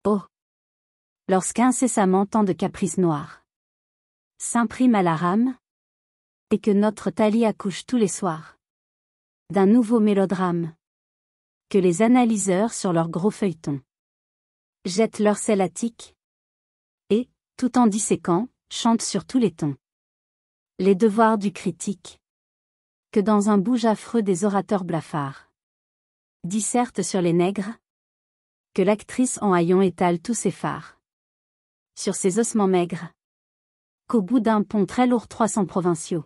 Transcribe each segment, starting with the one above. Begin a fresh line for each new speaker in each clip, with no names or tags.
Oh! Lorsqu'incessamment tant de caprices noirs s'impriment à la rame, et que notre Thalie accouche tous les soirs d'un nouveau mélodrame, que les analyseurs sur leurs gros feuilletons jettent leur sel attique, et, tout en disséquant, chantent sur tous les tons les devoirs du critique, que dans un bouge affreux des orateurs blafards dissertent sur les nègres, que l'actrice en haillons étale tous ses fards sur ses ossements maigres, qu'au bout d'un pont très lourd 300 provinciaux,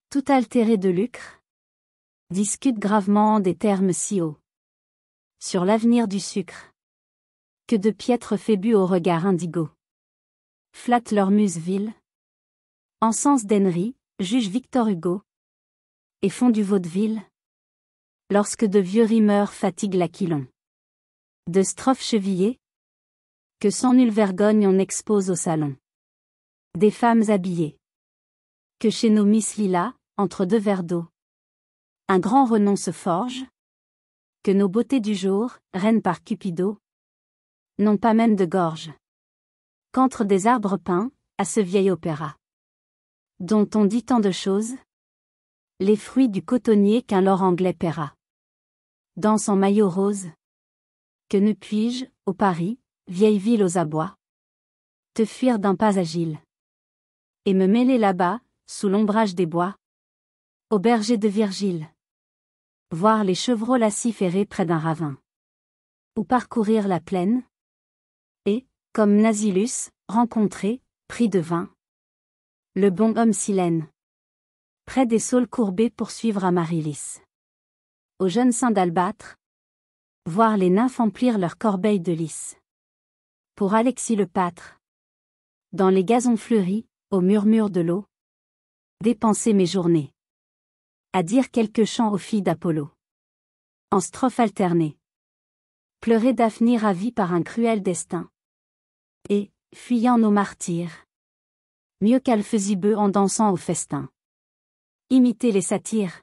tout altérés de lucre, discutent gravement des termes si hauts sur l'avenir du sucre, que de piètres phébus au regard indigo flattent leurs muses viles, encensent d'Henry, jugent Victor Hugo, et font du vaudeville, lorsque de vieux rimeurs fatiguent l'aquilon de strophes chevillées, que sans nulle vergogne on expose au salon des femmes habillées, que chez nos Miss Lila, entre deux verres d'eau, un grand renom se forge, que nos beautés du jour, reines par Cupido, n'ont pas même de gorge, qu'entre des arbres peints, à ce vieil opéra, dont on dit tant de choses, les fruits du cotonnier qu'un lord anglais paiera, dans son maillot rose, que ne puis-je, au Paris, vieille ville aux abois, te fuir d'un pas agile, et me mêler là-bas, sous l'ombrage des bois, au berger de Virgile, voir les chevreaux laciférer près d'un ravin, ou parcourir la plaine, et, comme Nasilus, rencontrer, pris de vin, le bon homme Silène, près des saules courbés poursuivre Amaryllis, au jeune sein d'albâtre, voir les nymphes emplir leurs corbeilles de lys, pour Alexis le pâtre, dans les gazons fleuris, au murmure de l'eau, dépenser mes journées à dire quelques chants aux filles d'Apollo, en strophes alternées, pleurer Daphné ravie par un cruel destin, et, fuyant nos martyrs, mieux qu'Alphésibeux en dansant au festin, imiter les satyres,